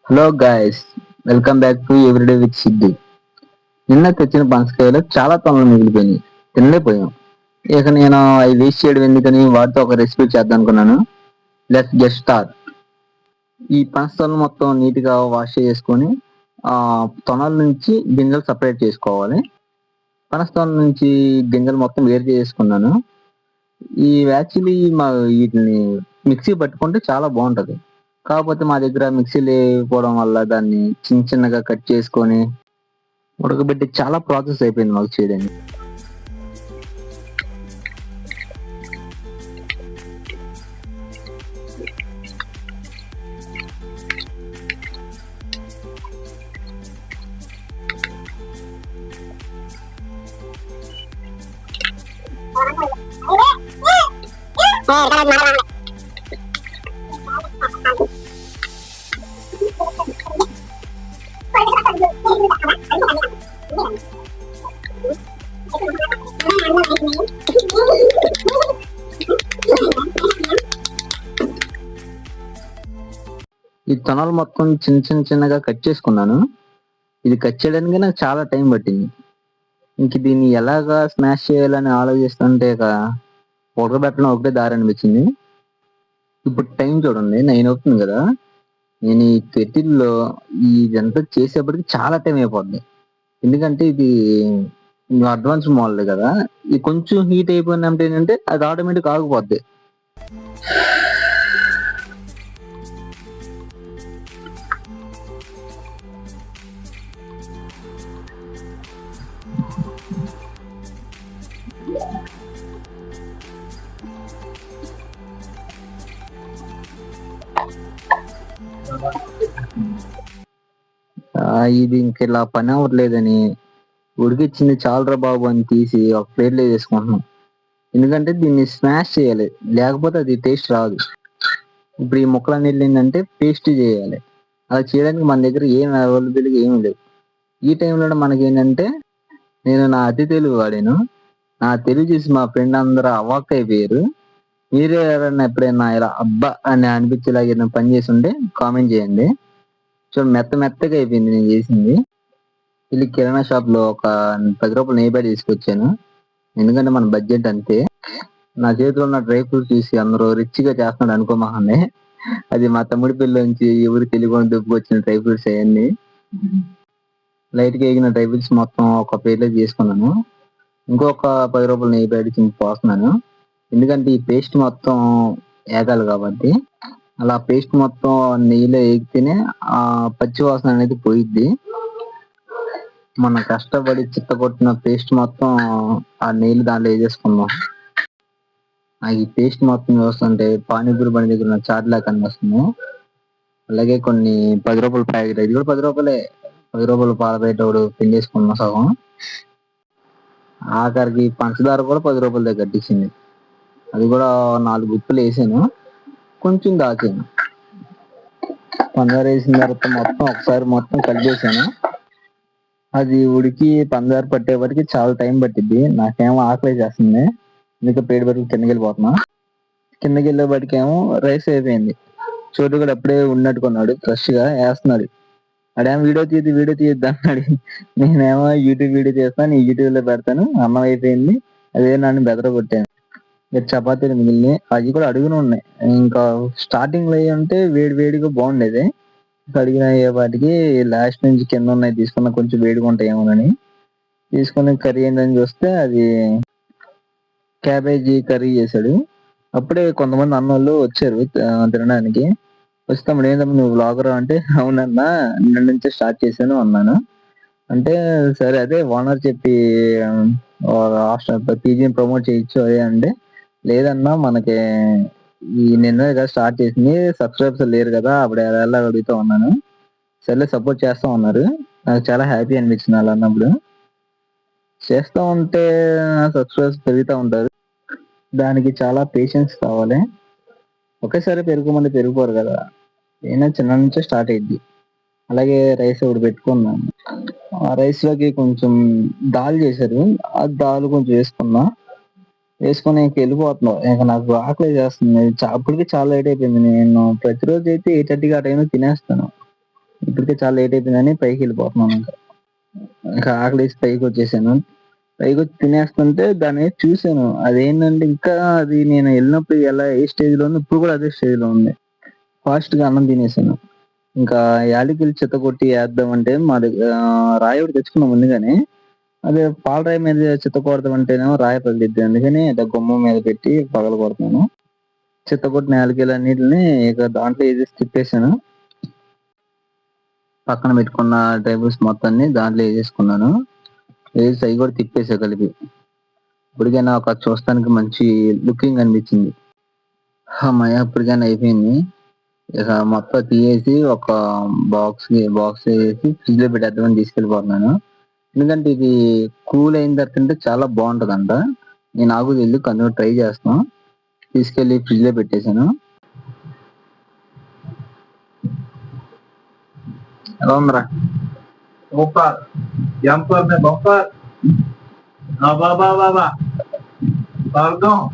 Hello guys, welcome back to everyday with Siddhu. నిన్న తెచ్చిన పనసకాయలు చాలా తొందరగా మిగిలిపోయినాయి, తినలేకపోయాం. ఇక నేను అవి వేస్ట్ చేయడం ఎందుకని వాటితో ఒక రెసిపీ చేద్దాం అనుకున్నాను. Let's get start. ఈ పనస మొత్తం నీట్గా వాష్ చేసుకొని తొనల నుంచి గింజలు సపరేట్ చేసుకోవాలి. పనస తొన నుంచి గింజలు మొత్తం వేరు చేసుకున్నాను. ఈ యాక్చువల్లీ వీటిని మిక్సీ పట్టుకుంటే చాలా బాగుంటది. కాకపోతే మా దగ్గర మిక్సీ లేకపోవడం వల్ల దాన్ని చిన్న చిన్నగా కట్ చేసుకొని ఉడకబెట్టి చాలా ప్రాసెస్ అయిపోయింది మాకు చేయడానికి. ఈ తొనలు మొత్తం చిన్నగా కట్ చేసుకున్నాను. ఇది కట్ చేయడానికి నాకు చాలా టైం పట్టింది. ఇంక దీన్ని ఎలాగా స్మాష్ చేయాలని ఆలోచిస్తుంటే ఉడకబెట్టడం ఒకటే దారి అనిపించింది. ఇప్పుడు టైం చూడండి, 9 అవుతుంది కదా. నేను ఈ కెటిల్లో ఇదంతా చేసేప్పటికి చాలా టైం అయిపోద్ది. ఎందుకంటే ఇది అడ్వాన్స్ మోడల్ కదా, ఇది కొంచెం హీట్ అయిపోయినప్పుడు ఏంటంటే అది ఆటోమేటిక్ ఆగిపోద్ది. ఇది ఇంక ఇలా పని అవ్వట్లేదని ఉడికిచ్చింది చాలరా బాబు అని తీసి ఒక ప్లేట్లో వేసుకుంటున్నాం. ఎందుకంటే దీన్ని స్మాష్ చేయాలి, లేకపోతే అది టేస్ట్ రాదు. ఇప్పుడు ఈ ముక్కలన్నిటిని ఏంటంటే పేస్ట్ చేయాలి. అలా చేయడానికి మన దగ్గర ఏం అవైలబుల్గా ఏమీ లేవు. ఈ టైంలో మనకి ఏంటంటే నేను నా అతి తెలుగు వాడాను. నా తెలుగు చూసి మా ఫ్రెండ్ అందరూ అవాక్ అయిపోయారు. మీరే ఎవరైనా ఎప్పుడైనా ఇలా అబ్బా అని అనిపించేలాగా ఏదైనా పని చేసి ఉంటే కామెంట్ చేయండి. చూడండి, మెత్తగా అయిపోయింది నేను చేసింది. వెళ్ళి కిరాణా షాప్ లో ఒక 10 రూపాయలు నెయ్యి ప్యాకెట్ తీసుకొచ్చాను. ఎందుకంటే మన బడ్జెట్ అంతే. నా చేతిలో ఉన్న డ్రై ఫ్రూట్స్ చూసి అందరూ రిచ్ గా చేస్తున్నాడు అనుకోమాకండి. అది మా తమ్ముడి పిల్ల నుంచి ఎవరు తెలియకుండా దుబ్బుకొచ్చిన డ్రై ఫ్రూట్స్ అవన్నీ. లైట్ గా ఎగిన డ్రై ఫ్రూట్స్ మొత్తం ఒక ప్లేట్లో చేసుకున్నాను. ఇంకొక 10 రూపాయలు నెయ్యి ప్యాకెట్ పోస్తున్నాను. ఎందుకంటే ఈ పేస్ట్ మొత్తం ఏగాలి కాబట్టి. అలా పేస్ట్ మొత్తం నెయ్యిలో వేగితేనే ఆ పచ్చి వాసన అనేది పోయిద్ది. మనం కష్టపడి చిత్తకొట్టిన పేస్ట్ మొత్తం ఆ నెయ్యిలు దాంట్లో వేసేసుకుందాం. ఈ పేస్ట్ మొత్తం చూస్తుంటే పానీపూరి బండి దగ్గర ఉన్న చాట్ లాగా కనిపిస్తుంది. అలాగే కొన్ని 10 రూపాయల ప్యాకెట్, ఇది కూడా 10 రూపాయలే. 10 రూపాయల పాల ప్యాకెట్ ఒకటి పిండేసుకున్నాం సగం. ఆఖరికి పంచదార కూడా 10 రూపాయల దగ్గర కట్టించింది. అది కూడా 4 గుప్పులు వేసాను, కొంచెం దాచాను. పంచదార వేసిన తర్వాత మొత్తం ఒకసారి మొత్తం కలిపేసాను. అది ఉడికి పంచదార పట్టేపటికి చాలా టైం పట్టిద్ది. నాకేమో ఆకలి చేస్తుంది, ఇంకా పేరు పెరుగు కిందకి వెళ్ళిపోతున్నా. కిందకి వెళ్ళేపటికేమో రైస్ అయిపోయింది. చోటు కూడా అప్పుడే ఉన్నట్టుకున్నాడు, ఫ్రెష్ గా వేస్తున్నాడు. అడేమో వీడియో తీయద్దు అన్నాడు. నేనేమో యూట్యూబ్ వీడియో చేస్తాను, నీ యూట్యూబ్ లో పెడతాను. అన్నం అయిపోయింది, అదే నన్ను బెదర కొట్టాను. చపాతీలు మిగిలినాయి, అవి కూడా అడుగునే ఉన్నాయి. ఇంకా స్టార్టింగ్ లో అంటే వేడిగా బాగుండేది. అడిగిన వాటికి లాస్ట్ నుంచి కింద ఉన్నాయి తీసుకున్న, కొంచెం వేడిగా ఉంటాయేమోనని తీసుకుని కర్రీ ఏంటని చూస్తే అది క్యాబేజీ కర్రీ చేశాడు. అప్పుడే కొంతమంది అన్నోళ్ళు వచ్చారు తినడానికి. వస్తాము ఏంటమ్మా నువ్వు వ్లాగర్ అంటే, అవునన్నా నిన్న నుంచే స్టార్ట్ చేశాను అన్నాను. అంటే సరే అదే ఓనర్ చెప్పి హాస్టల్ పీజీని ప్రమోట్ చేయొచ్చు అదే అంటే, లేదన్నా మనకి ఈ నిన్న కదా స్టార్ట్ చేసింది, సబ్స్క్రైబర్స్ లేరు కదా, అప్పుడు ఎలా అడుగుతా ఉన్నాను. సర్లే సపోర్ట్ చేస్తా ఉన్నారు. నాకు చాలా హ్యాపీ అనిపించింది అలా అన్నప్పుడు. చేస్తా ఉంటే సబ్స్క్రైబర్స్ పెరుగుతూ ఉంటారు. దానికి చాలా పేషెన్స్ కావాలి. ఒకేసారి పెరుగుమంది పెరిగిపోరు కదా, ఏదైనా చిన్న నుంచే స్టార్ట్ అయ్యిద్ది. అలాగే రైస్ ఒకటి పెట్టుకున్నాను. ఆ రైస్ లోకి కొంచెం దాల్ చేశారు, ఆ దాల్ కొంచెం వేసుకొని ఇంక వెళ్ళిపోతున్నాం. ఇంకా నాకు ఆకలి చేస్తుంది. అప్పటికి చాలా లేట్ అయిపోయింది. నేను ప్రతిరోజు అయితే 8:30 ఆ టైంలో తినేస్తాను. ఇప్పటికే చాలా లేట్ అయిపోయిందని పైకి వెళ్ళిపోతున్నాను. ఇంకా ఆకలేసి పైకి వచ్చేసాను. పైకి వచ్చి తినేస్తుంటే దాన్ని చూసాను. అదేంటంటే ఇంకా అది నేను వెళ్ళినప్పుడు ఎలా ఏ స్టేజ్ లో ఉంది, ఇప్పుడు కూడా అదే స్టేజ్ లో ఉంది. ఫాస్ట్ గా అన్నం తినేసాను. ఇంకా యాలకిలి చెత్త కొట్టి వేద్దాం అంటే మా దగ్గర రాయి ఒకటి తెచ్చుకున్నాం ముందుగానే. అదే పాల రాయి మీద చెత్త కొడదాం అంటేనేమో రాయి పగిలిద్ది, అందుకని అదే గుమ్మం మీద పెట్టి పగల కొడుతున్నాను. చెత్త కొట్టిన యాలకిలు అన్నిటిని ఇక దాంట్లో వేసేసి తిప్పేసాను. పక్కన పెట్టుకున్న టేబుల్స్ మొత్తాన్ని దాంట్లో వేసేసుకున్నాను. వేసి అవి కూడా తిప్పేసా కలిపి. ఇప్పటికైనా ఒక చూస్తానికి మంచి లుకింగ్ అనిపించింది. అమ్మయ్య ఇప్పటికైనా అయిపోయింది. ఇక మొత్తం తీసేసి ఒక బాక్స్ వేసి ఫ్రిడ్జ్ లో పెట్టేద్దామని తీసుకెళ్ళిపోతున్నాను. ఎందుకంటే ఇది కూల్ అయిన తర్వాత తింటే చాలా బాగుంటదంట. నేను నాకు తెలియదు, కానీ ట్రై చేస్తాను. తీసుకెళ్లి ఫ్రిడ్జ్ లో పెట్టేశాను. ఎలా ఉందిరా? Opa, yang per me bumper. Aba ba ba ba. Pardon.